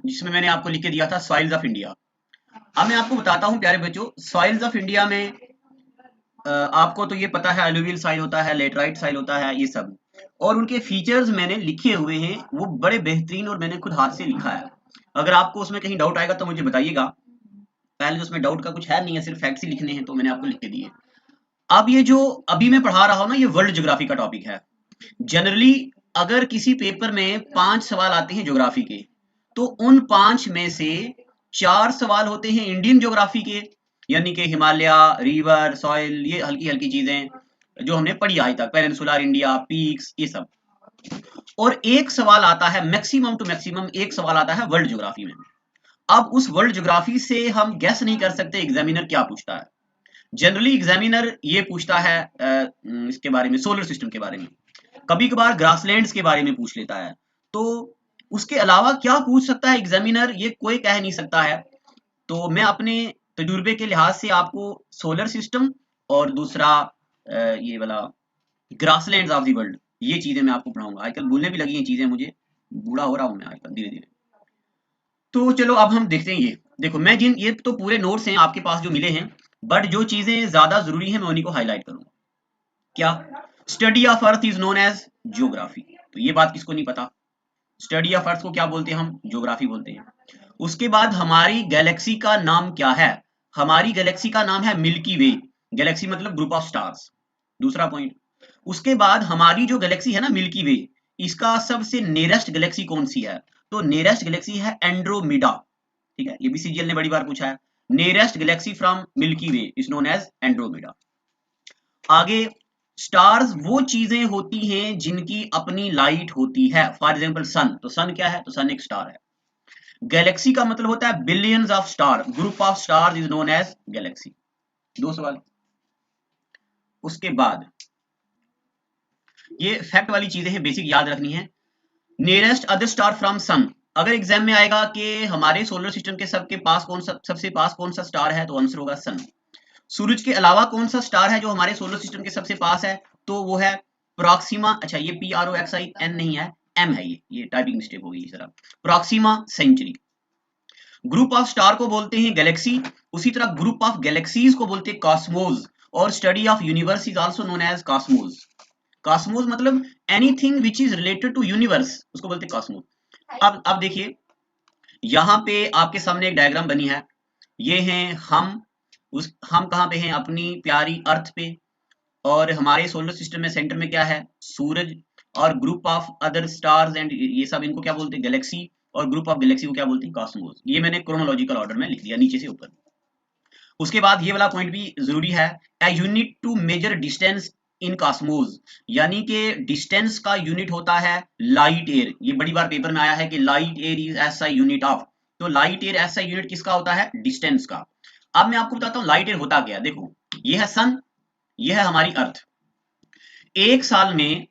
जिसमें मैंने आपको लिख के दिया था सॉइल्स ऑफ इंडिया। अब मैं आपको बताता हूँ प्यारे बच्चों, सॉइल्स ऑफ इंडिया में आपको तो ये पता है एलुवियल साइल होता है, लेटराइट साइल होता है, ये सब, और उनके फीचर्स मैंने लिखे हुए हैं, वो बड़े बेहतरीन और मैंने खुद हाथ से लिखा है। अगर आपको उसमें कहीं डाउट आएगा तो मुझे बताइएगा। पहले तो उसमें डाउट का कुछ है नहीं है, सिर्फ फैक्ट्स ही लिखने हैं, तो मैंने आपको लिख के दिए। अब ये जो अभी मैं पढ़ा रहा हूँ ना, ये वर्ल्ड ज्योग्राफी का टॉपिक है। जनरली अगर किसी पेपर में 5 सवाल आते हैं ज्योग्राफी के, तो उन 5 में से 4 सवाल होते हैं इंडियन ज्योग्राफी के, यानी कि हिमालय, रिवर, सॉइल, ये हल्की हल्की चीजें जो हमने पढ़ी आज तक, पेनिनसुलर इंडिया, पीक्स, ये सब। और एक सवाल आता है, मैक्सिमम टू मैक्सिमम एक सवाल आता है वर्ल्ड ज्योग्राफी में। अब उस वर्ल्ड ज्योग्राफी से हम गेस नहीं कर सकते एग्जामिनर क्या पूछता है। जनरली एग्जामिनर ये पूछता है इसके बारे में, सोलर सिस्टम के बारे में, कभी कभार ग्रासलैंड्स के बारे में पूछ लेता है। तो उसके अलावा क्या पूछ सकता है एग्जामिनर, ये कोई कह नहीं सकता है। तो मैं अपने तजुर्बे के लिहाज से आपको सोलर सिस्टम और दूसरा ये वाला ग्रासलैंड्स ऑफ द वर्ल्ड, ये चीजें मैं आपको पढ़ाऊंगा। आजकल भूलने भी लगी हैं चीजें, मुझे बूढ़ा हो रहा हूं मैं आजकल धीरे धीरे। तो चलो अब हम देखते हैं। ये देखो, मैं जिन, ये तो पूरे नोट्स हैं आपके पास जो मिले हैं, बट जो चीजें ज्यादा जरूरी हैं मैं उन्हीं को हाईलाइट करूंगा। क्या? Study of earth is known as geography. तो ये बात किसको नहीं पता? स्टडी ऑफ अर्थ को क्या बोलते हैं हम? ज्योग्राफी बोलते हैं। उसके बाद हमारी गैलेक्सी का नाम क्या है? हमारी गैलेक्सी का नाम है मिल्की वे। गैलेक्सी मतलब ग्रुप ऑफ स्टार्स, दूसरा पॉइंट। उसके बाद हमारी जो गैलेक्सी है ना मिल्की वे, इसका सबसे नियरेस्ट गैलेक्सी कौन सी है? तो नियरेस्ट गैलेक्सी है एंड्रोमेडा। ठीक है, ये भी सीजीएल ने बड़ी बार पूछा है। Nearest galaxy from Milky Way is known as Andromeda. आगे, स्टार्स वो चीजें होती हैं जिनकी अपनी लाइट होती है। फॉर एग्जांपल सन, तो सन क्या है? तो सन एक स्टार है। गैलेक्सी का मतलब होता है billions of star, group of stars is known as galaxy. दो सवाल। उसके बाद ये फैक्ट वाली चीजें हैं, बेसिक याद रखनी है। Nearest other star from sun, अगर एग्जाम में आएगा कि हमारे सोलर सिस्टम के सबके पास कौन सा, सबसे पास कौन सा स्टार है, तो आंसर होगा सन। सूरज के अलावा कौन सा स्टार है जो हमारे सोलर सिस्टम के सबसे पास है? तो वो है प्रोक्सीमा। अच्छा, ये PROXIN नहीं है, M है, ये टाइपिंग मिस्टेक हो गई जरा। Proxima Centauri. Group of star को बोलते हैं गैलेक्सी, उसी तरह ग्रुप ऑफ गैलेक्सीज को बोलते हैं कॉस्मोस, और study of universe is also known as cosmos. Cosmos मतलब anything which is related to universe, उसको बोलते हैं कॉस्मोस। अब देखिए, यहाँ पे आपके सामने एक डायग्राम बनी है। ये हैं हम कहाँ पे हैं? अपनी प्यारी अर्थ पे। और हमारे सोलर सिस्टम में सेंटर में क्या है? सूरज। और group of other stars and ये सब, इनको क्या बोलते हैं? गैलेक्सी। और ग्रुप ऑफ गैलेक्सी को क्या बोलते हैं? कॉस्मोस। ये मैंने क्रोनोलॉजिकल ऑर्डर में लिख दिया नीचे से ऊपर। उसके बाद ये वाला पॉइंट भी जरूरी है, a unit to measure distance in cosmos, यानी कि डिस्टेंस का यूनिट होता है लाइट ईयर। ये बड़ी बार पेपर में आया है कि light year is SI unit of. तो लाइट ईयर एसआई यूनिट किसका होता है? डिस्टेंस का। अब मैं आपको बताता हूँ लाइट ईयर होता क्या। देखो, ये है सन, ये है हमारी अर्थ। एक साल में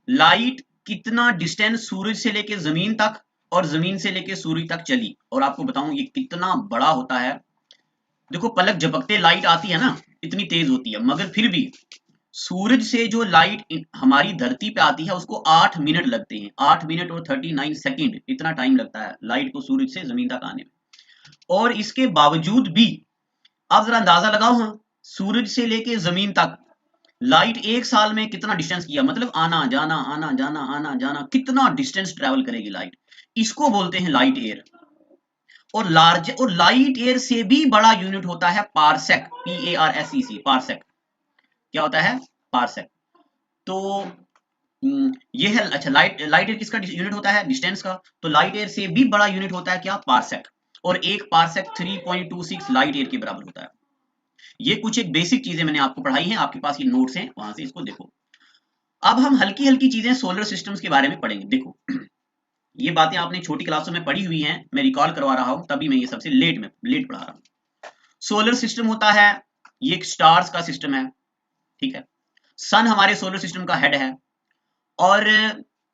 लाइट कितना डिस्टेंस सूरज से लेके जमीन तक और जमीन से लेके सूरज तक चली, और आपको बताऊं ये कितना बड़ा होता है। देखो, पलक झपकते लाइट आती है ना, इतनी तेज होती है, मगर फिर भी सूरज से जो लाइट हमारी धरती पे आती है उसको 8 मिनट लगते हैं। 8 मिनट और 39 सेकंड, इतना टाइम लगता है लाइट को सूरज से जमीन तक आने में। और इसके बावजूद भी आप जरा अंदाजा लगाओ, हाँ, सूरज से लेके जमीन तक लाइट एक साल में कितना डिस्टेंस किया, मतलब आना जाना आना जाना आना जाना, कितना डिस्टेंस ट्रेवल करेगी लाइट। इसको बोलते हैं लाइट ईयर। और लाइट ईयर से भी बड़ा यूनिट होता है पारसेक, PARSEC, पारसेक। क्या होता है? पारसेक। तो ये है, अच्छा, लाइट ईयर किसका यूनिट होता है? डिस्टेंस का। तो लाइट ईयर से भी बड़ा यूनिट होता है क्या? पारसेक। और एक पारसेक 3.26 लाइट ईयर के बराबर होता है। ये कुछ एक बेसिक चीजें मैंने आपको पढ़ाई हैं, आपके पास ये नोट्स हैं, वहां से इसको देखो। अब हम हल्की हल्की चीजें सोलर सिस्टम्स के बारे में पढ़ेंगे। देखो, ये बातें आपने छोटी क्लासों में पढ़ी हुई हैं, मैं रिकॉल करवा रहा हूं, तभी मैं ये सबसे लेट पढ़ा रहा हूं। सोलर सिस्टम होता है, ये एक स्टार्स का सिस्टम है, ठीक है। सन हमारे सोलर सिस्टम का हेड है, और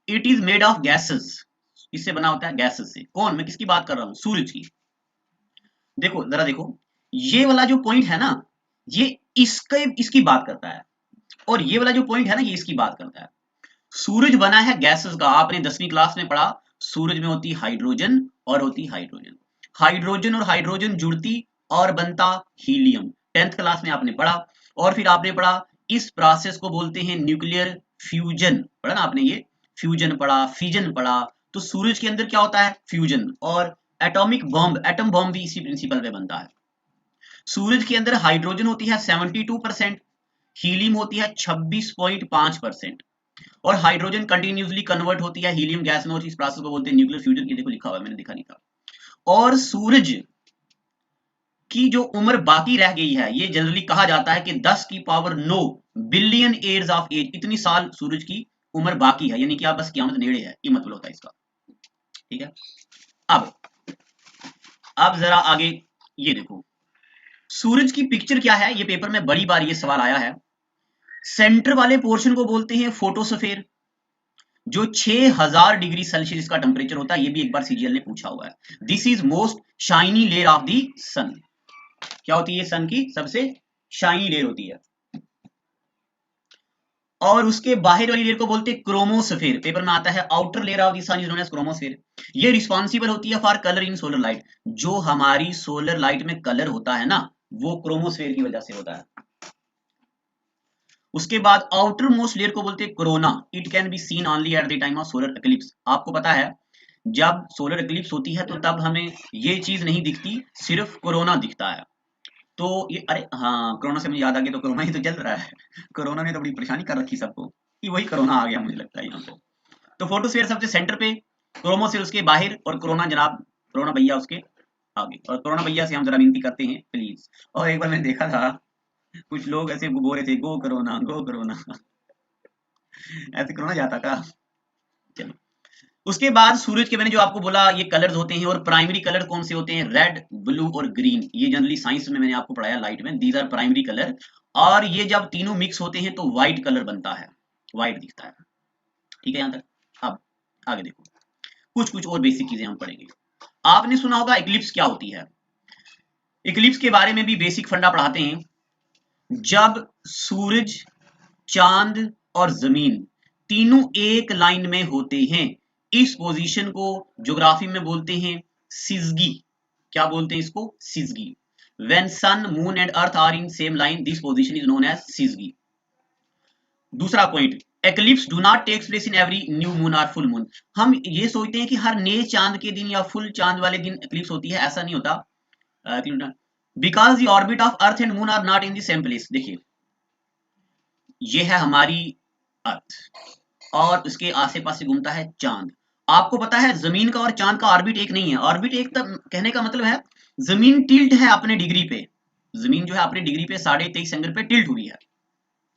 it is made of gases. इससे बना होता है गैसेस से। कौन? मैं किसकी बात कर रहा हूं? सूरज की। देखो जरा देखो, ये वाला जो पॉइंट है ना, ये इसकी बात करता है, और ये वाला जो पॉइंट है ना, ये इसकी बात करता है। सूरज बना है गैसेस का। आपने 10वीं क्लास में पढ़ा, सूरज में होती हाइड्रोजन और होती हाइड्रोजन, हाइड्रोजन और हाइड्रोजन जुड़ती और बनता हीलियम। 10th क्लास में आपने पढ़ा। और फिर आपने पढ़ा इस प्रोसेस को बोलते हैं न्यूक्लियर फ्यूजन, पढ़ा ना आपने, ये फ्यूजन पढ़ा, फिजन पढ़ा। तो सूरज के अंदर क्या होता है? फ्यूजन। और एटॉमिक बॉम्ब, एटम बॉम्ब भी इसी प्रिंसिपल पे बनता है। सूरज के अंदर हाइड्रोजन होती है 72%, हीलियम होती है 26.5%, और हाइड्रोजन कंटिन्यूसली कन्वर्ट होती है हीलियम गैस में, और इस प्रोसेस को बोलते हैं न्यूक्लियर फ्यूजन। की देखो लिखा हुआ है, मैंने दिखा नहीं था। और सूरज की जो उम्र बाकी रह गई है, ये जनरली कहा जाता है कि 10⁹ बिलियन ईयर्स ऑफ एज, इतनी साल सूरज की उम्र बाकी है, यानी कि आप बस क़यामत नेड़े है, ये मतलब होता है इसका। ठीक है, अब जरा आगे ये देखो, सूरज की पिक्चर क्या है, ये पेपर में बड़ी बार ये सवाल आया है। सेंटर वाले पोर्शन को बोलते हैं फोटोस्फीयर, जो 6000 डिग्री सेल्सियस का टेम्परेचर होता है, ये भी एक बार सीजीएल ने पूछा हुआ है। This is most shiny layer of the sun. क्या होती है? सन की सबसे शाइनी लेयर होती है। और उसके बाहर वाली लेयर को बोलते हैं क्रोमोस्फीयर, पेपर में आता है outer layer of the sun is known as chromosphere. ये रिस्पांसिबल होती है for colour in solar light, जो हमारी सोलर लाइट में कलर होता है ना, वो क्रोमोस्फीयर की वजह से होता है। उसके बाद आउटर मोस्ट लेयर को बोलते हैं corona, it can be seen only at the time of solar eclipse. आपको पता है जब सोलर एक्लिप्स होती है तो तब हमें ये चीज नहीं दिखती, सिर्फ कोरोना दिखता है। तो ये, अरे हाँ, कोरोना से मुझे याद आ गया, तो कोरोना ही तो चल रहा है। कोरोना ने तो बड़ी परेशानी कर रखी सबको, कि वही कोरोना आ गया मुझे लगता है यहाँ पे। तो फोटोस्फीयर सबसे सेंटर पे, क्रोमोस्फीयर उसके बाहर, और कोरोना जनाब, कोरोना भैया उसके आगे। और कोरोना भैया से हम जरा विनती करते हैं प्लीज। और एक बार मैंने देखा था कुछ लोग ऐसे बोल रहे थे गो कोरोना गो कोरोना। ऐसे कोरोना जाता था। चलो, उसके बाद सूरज के मैंने जो आपको बोला ये कलर्स होते हैं, और प्राइमरी कलर कौन से होते हैं? रेड, ब्लू और ग्रीन। ये जनरली साइंस में मैंने आपको पढ़ाया लाइट में, दीज आर प्राइमरी कलर। और ये जब तीनों मिक्स होते हैं तो व्हाइट कलर बनता है, व्हाइट दिखता है। ठीक है यहाँ तक। अब आगे देखो, कुछ कुछ और बेसिक चीजें हम पढ़ेंगे। आपने सुना होगा इक्लिप्स क्या होती है। इक्लिप्स के बारे में भी बेसिक फंडा पढ़ाते हैं। जब सूरज, चांद और जमीन तीनों एक लाइन में होते हैं, इस पोजीशन को ज्योग्राफी में बोलते हैं सिजगी। क्या बोलते हैं इसको? Syzygy. When sun, moon and earth are in same line, this position is known as syzygy. दूसरा point, eclipse do not takes place in every new moon और फुल मून। हम ये सोचते हैं कि हर नए चांद के दिन या फुल चांद वाले दिन एक्लिप्स होती है, ऐसा नहीं होता। Because the orbit of earth and moon are not in the same place. देखिए, ये है हमारी अर्थ, और उसके आसे पास घूमता है चांद। आपको पता है जमीन का और चांद का ऑर्बिट एक नहीं है। ऑर्बिट एक तब कहने का मतलब है जमीन टिल्ट है अपने डिग्री पे, जमीन जो है अपने डिग्री पे 23.5 एंगल पे टिल्ट हुई है।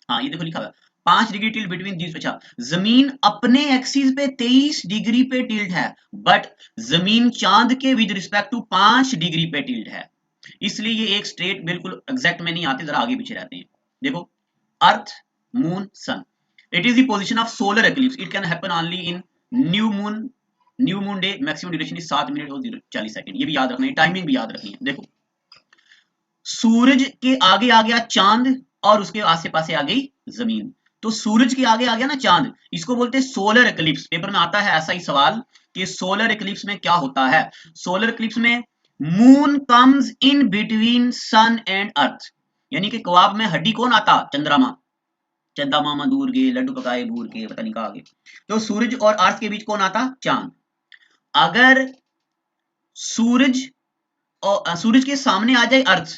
हाँ, ये देखो लिखा हुआ है 5 डिग्री टिल्ट बिटवीन दीज। अच्छा, जमीन अपने एक्सिस पे 23 डिग्री पे टिल्ट है, बट जमीन चांद के विद रिस्पेक्ट टू 5 डिग्री पे टिल्ट है। इसलिए ये एक स्ट्रेट बिल्कुल एग्जैक्ट में नहीं आते, जरा आगे पीछे रहते हैं। देखो, earth, moon, sun, it is the position of solar eclipse. It can happen only in new moon day. maximum duration is 7 minute और 40 सेकंड। ये भी याद रखना है, टाइमिंग भी याद रखनी है। देखो, सूरज के आगे आ गया चांद, और उसके आसे पासे आ गई जमीन। तो सूरज के आगे आ गया ना चांद, इसको बोलते हैं सोलर एक्लिप्स। पेपर में आता है ऐसा ही सवाल कि सोलर एक्लिप्स में क्या होता है। सोलर एक्लिप्स में moon comes in between sun and earth, यानी कि कबाब में हड्डी कौन आता? चंद्रमा। चंदा मामा दूर गए, लड्डू पकाए बूर के, पता नहीं कहा आगे। तो सूरज और अर्थ के बीच कौन आता? चांद। अगर सूरज और सूरज के सामने आ जाए अर्थ,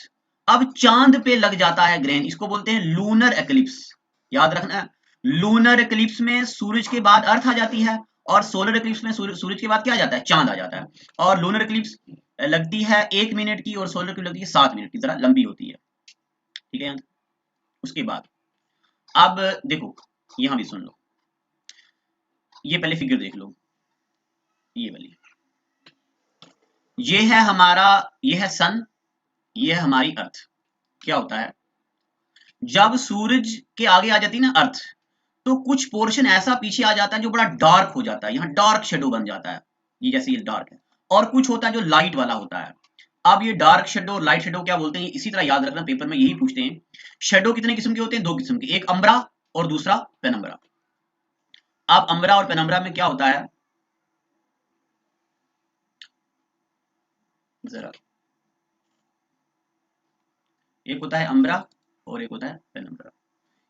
अब चांद पे लग जाता है ग्रहण, इसको बोलते हैं लूनर एक्लिप्स। याद रखना, लूनर एक्लिप्स में सूरज के बाद अर्थ आ जाती है, और सोलर एक्लिप्स में सूरज के बाद क्या आ जाता है? चांद आ जाता है। और लूनर एक्लिप्स लगती है 1 मिनट की, और सोलर एक्लिप्स लगती है 7 मिनट की, जरा लंबी होती है। ठीक है, उसके बाद अब देखो, यहां भी सुन लो, ये पहले फिगर देख लो, ये वाली, ये है हमारा, ये है सन, ये है हमारी अर्थ। क्या होता है जब सूरज के आगे आ जाती है ना अर्थ, तो कुछ पोर्शन ऐसा पीछे आ जाता है जो बड़ा डार्क हो जाता है, यहाँ डार्क शेडो बन जाता है, ये जैसे ये डार्क है। और कुछ होता है जो लाइट वाला होता है। अब ये डार्क शेडो और लाइट शेडो क्या बोलते हैं, इसी तरह याद रखना, पेपर में यही पूछते हैं। शेडो कितने किस्म के होते हैं? 2 किस्म के, एक अम्ब्रा और दूसरा पेनम्ब्रा। अब अम्ब्रा और पेनम्ब्रा में क्या होता है, जरा, एक होता है अम्ब्रा और एक होता है पेनम्ब्रा।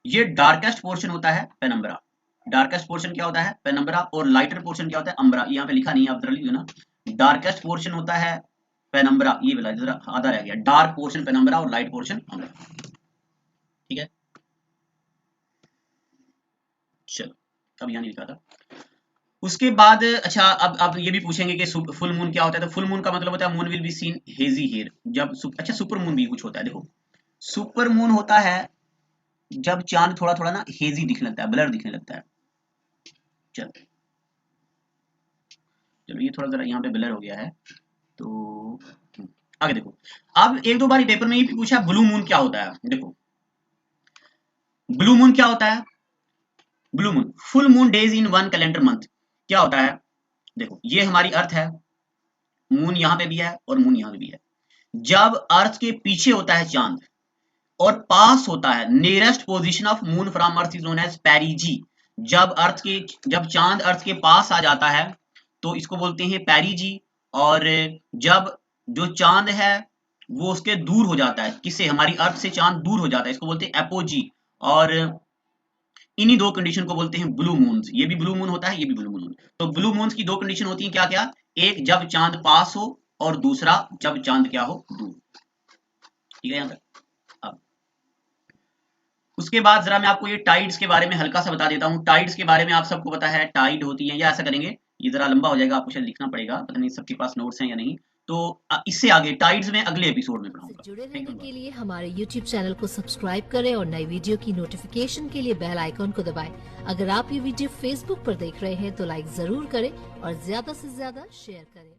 ये डार्केस्ट पोर्शन होता है पेनम्ब्रा। डार्केस्ट पोर्शन क्या होता है? पेनम्ब्रा। और लाइटर पोर्शन क्या होता है? अम्ब्रा। यहाँ पे लिखा नहीं है, आप जरा लिख लो ना। डार्केस्ट पोर्शन होता है पेनम्ब्रा, ये वाला जरा आधा रह गया। डार्क पोर्शन पेनम्ब्रा और लाइट पोर्शन अम्ब्रा। ठीक है, चलो अब यहाँ नहीं लिखा था। उसके बाद अच्छा, अब ये भी पूछेंगे कि फुल मून क्या होता है। तो फुल मून का मतलब होता है moon will be seen hazy here. जब अच्छा, सुपर मून भी कुछ होता है। देखो, सुपर मून होता है जब चांद थोड़ा थोड़ा ना हेजी दिखने लगता है, ब्लर दिखने लगता है। चलो चलो, ये थोड़ा जरा यहाँ पे ब्लर हो गया है, तो आगे देखो। अब एक दो बार पेपर में ये भी पूछा ब्लू मून क्या होता है। देखो, ब्लू मून क्या होता है? Blue moon, full moon days in one calendar month. क्या होता है? देखो, ये हमारी अर्थ है, मून यहाँ पे भी है और मून यहाँ पे भी है। जब अर्थ के पीछे होता है चांद और पास होता है, nearest position of moon from earth is known as perigee. जब चांद अर्थ के पास आ जाता है तो इसको बोलते हैं पेरिजी। और जब जो चांद है वो उसके दूर हो जाता है, किससे? हमारी अर्थ से चांद दूर हो जाता है, इसको बोलते हैं एपोजी। और इन्हीं दो कंडीशन को बोलते हैं ब्लू मून्स। ये भी ब्लू मून होता है, ये भी ब्लू मून। तो ब्लू मून्स की दो कंडीशन होती हैं, क्या क्या? एक जब चांद पास हो और दूसरा जब चांद क्या हो? दूर। ठीक है यहाँ तक। अब उसके बाद जरा मैं आपको ये टाइड्स के बारे में हल्का सा बता देता हूँ। टाइड्स के बारे में आप सबको पता है, टाइड होती है, या ऐसा करेंगे, ये जरा लंबा हो जाएगा, आपको शायद लिखना पड़ेगा, पता नहीं सबके पास नोट्स हैं या नहीं। तो इससे आगे टाइड्स में अगले एपिसोड में पढ़ाऊंगा। जुड़े रहने के लिए हमारे YouTube चैनल को सब्सक्राइब करें और नई वीडियो की नोटिफिकेशन के लिए बेल आइकॉन को दबाएं। अगर आप ये वीडियो Facebook पर देख रहे हैं तो लाइक जरूर करें और ज्यादा से ज्यादा शेयर करें।